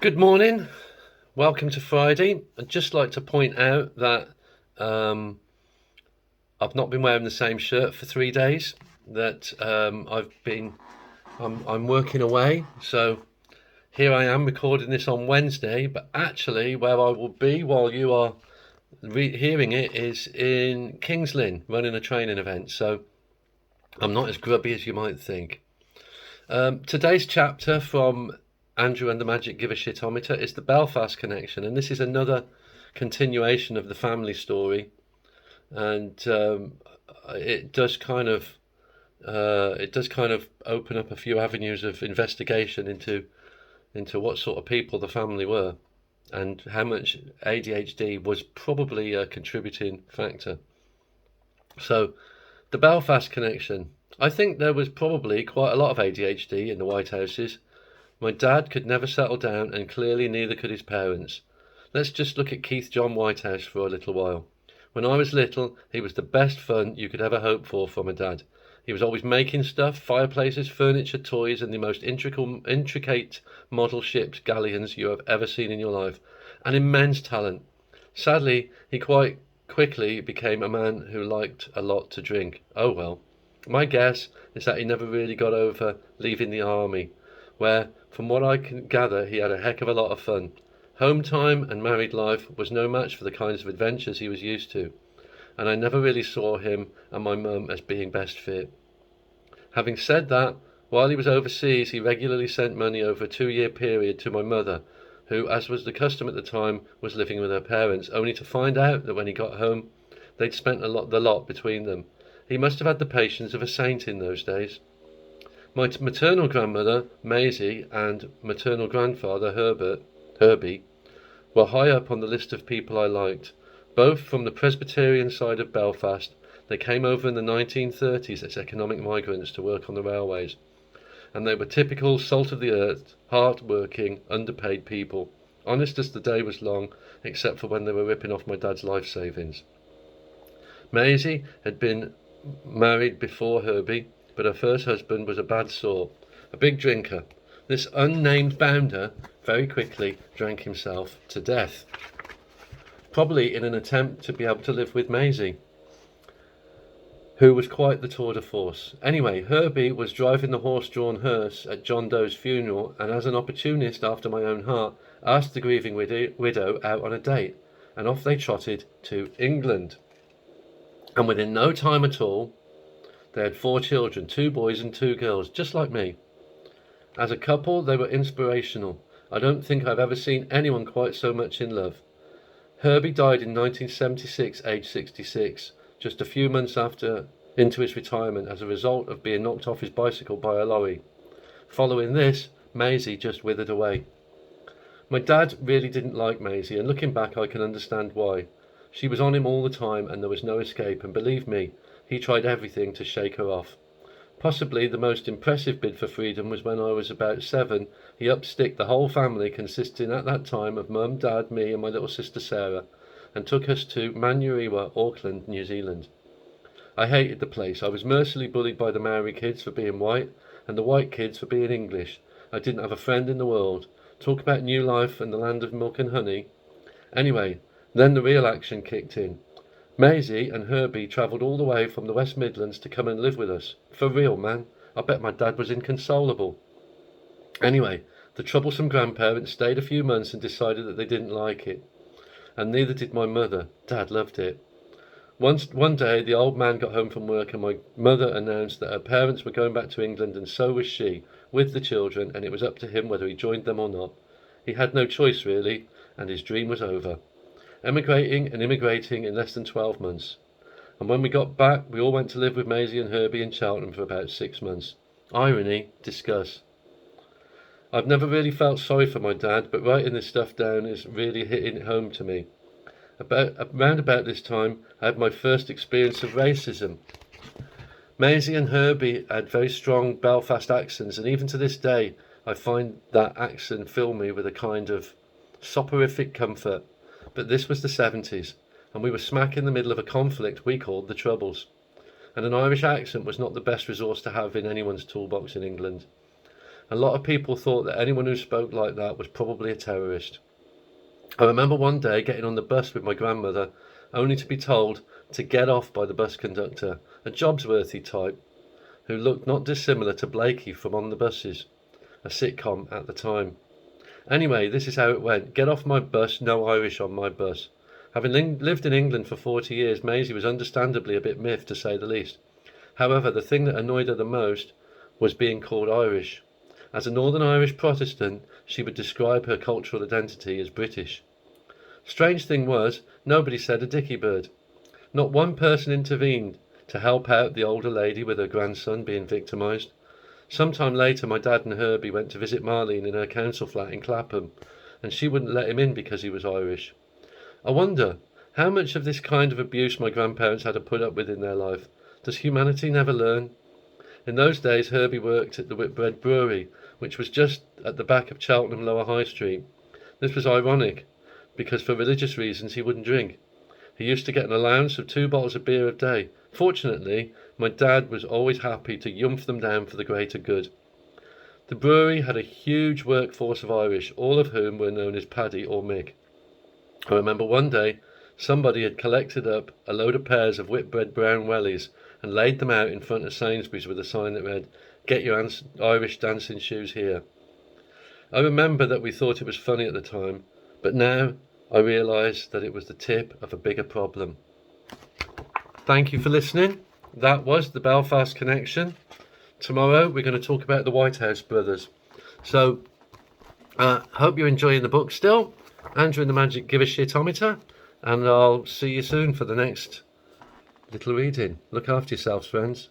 Good morning. Welcome to Friday. I'd just like to point out that I've not been wearing the same shirt for 3 days. That I'm working away. So here I am recording this on Wednesday. But actually, where I will be while you are hearing it is in Kings Lynn, running a training event. So I'm not as grubby as you might think. Today's chapter from Andrew and the Magic Giveash ometer is the Belfast Connection, and this is another continuation of the family story, and it does kind of open up a few avenues of investigation into what sort of people the family were, and how much ADHD was probably a contributing factor. So, the Belfast Connection. I think there was probably quite a lot of ADHD in the White Houses. My dad could never settle down, and clearly neither could his parents. Let's just look at Keith John Whitehouse for a little while. When I was little, he was the best fun you could ever hope for from a dad. He was always making stuff, fireplaces, furniture, toys, and the most intricate model ships, galleons you have ever seen in your life. An immense talent. Sadly, he quite quickly became a man who liked a lot to drink. Oh well. My guess is that he never really got over leaving the army, where, from what I can gather, he had a heck of a lot of fun. Home time and married life was no match for the kinds of adventures he was used to, and I never really saw him and my mum as being best fit. Having said that, while he was overseas, he regularly sent money over a 2-year period to my mother, who, as was the custom at the time, was living with her parents, only to find out that when he got home, they'd spent the lot between them. He must have had the patience of a saint in those days. My maternal grandmother, Maisie, and maternal grandfather, Herbie, were high up on the list of people I liked. Both from the Presbyterian side of Belfast, they came over in the 1930s as economic migrants to work on the railways, and they were typical salt-of-the-earth, hard-working, underpaid people, honest as the day was long, except for when they were ripping off my dad's life savings. Maisie had been married before Herbie, but her first husband was a bad sort, a big drinker. This unnamed bounder very quickly drank himself to death, probably in an attempt to be able to live with Maisie, who was quite the tour de force. Anyway, Herbie was driving the horse-drawn hearse at John Doe's funeral, and as an opportunist after my own heart, asked the grieving widow out on a date, and off they trotted to England. And within no time at all, they had 4 children, 2 boys and 2 girls, just like me. As a couple, they were inspirational. I don't think I've ever seen anyone quite so much in love. Herbie died in 1976, aged 66, just a few months into his retirement as a result of being knocked off his bicycle by a lorry. Following this, Maisie just withered away. My dad really didn't like Maisie, and looking back I can understand why. She was on him all the time and there was no escape, and believe me, he tried everything to shake her off. Possibly the most impressive bid for freedom was when I was about 7. He upsticked the whole family, consisting at that time of Mum, Dad, me and my little sister Sarah, and took us to Manurewa, Auckland, New Zealand. I hated the place. I was mercilessly bullied by the Maori kids for being white, and the white kids for being English. I didn't have a friend in the world. Talk about new life and the land of milk and honey. Anyway, then the real action kicked in. Maisie and Herbie travelled all the way from the West Midlands to come and live with us. For real, man. I bet my dad was inconsolable. Anyway, the troublesome grandparents stayed a few months and decided that they didn't like it. And neither did my mother. Dad loved it. One day, the old man got home from work and my mother announced that her parents were going back to England, and so was she, with the children, and it was up to him whether he joined them or not. He had no choice, really, and his dream was over. Emigrating and immigrating in less than 12 months. And when we got back, we all went to live with Maisie and Herbie in Cheltenham for about 6 months. Irony, discuss. I've never really felt sorry for my dad, but writing this stuff down is really hitting it home to me. Around about this time, I had my first experience of racism. Maisie and Herbie had very strong Belfast accents, and even to this day, I find that accent fill me with a kind of soporific comfort. But this was the 70s, and we were smack in the middle of a conflict we called the Troubles, and an Irish accent was not the best resource to have in anyone's toolbox in England. A lot of people thought that anyone who spoke like that was probably a terrorist. I remember one day getting on the bus with my grandmother, only to be told to get off by the bus conductor, a Jobsworthy type, who looked not dissimilar to Blakey from On the Buses, a sitcom at the time. Anyway, this is how it went. Get off my bus, no Irish on my bus. Having lived in England for 40 years, Maisie was understandably a bit miffed, to say the least. However, the thing that annoyed her the most was being called Irish. As a Northern Irish Protestant, she would describe her cultural identity as British. Strange thing was, nobody said a dicky bird. Not one person intervened to help out the older lady with her grandson being victimised. Sometime later, my dad and Herbie went to visit Marlene in her council flat in Clapham, and she wouldn't let him in because he was Irish. I wonder, how much of this kind of abuse my grandparents had to put up with in their life? Does humanity never learn? In those days, Herbie worked at the Whitbread Brewery, which was just at the back of Cheltenham Lower High Street. This was ironic, because for religious reasons he wouldn't drink. He used to get an allowance of 2 bottles of beer a day. Fortunately, my dad was always happy to yumph them down for the greater good. The brewery had a huge workforce of Irish, all of whom were known as Paddy or Mick. I remember one day somebody had collected up a load of pairs of Whitbread brown wellies and laid them out in front of Sainsbury's with a sign that read, "Get your Irish dancing shoes here." I remember that we thought it was funny at the time, but now I realise that it was the tip of a bigger problem. Thank you for listening. That was the Belfast Connection. Tomorrow we're going to talk about the Whitehouse brothers. So, hope you're enjoying the book still. Andrew and the Magic Giveash ometer, and I'll see you soon for the next little reading. Look after yourselves, friends.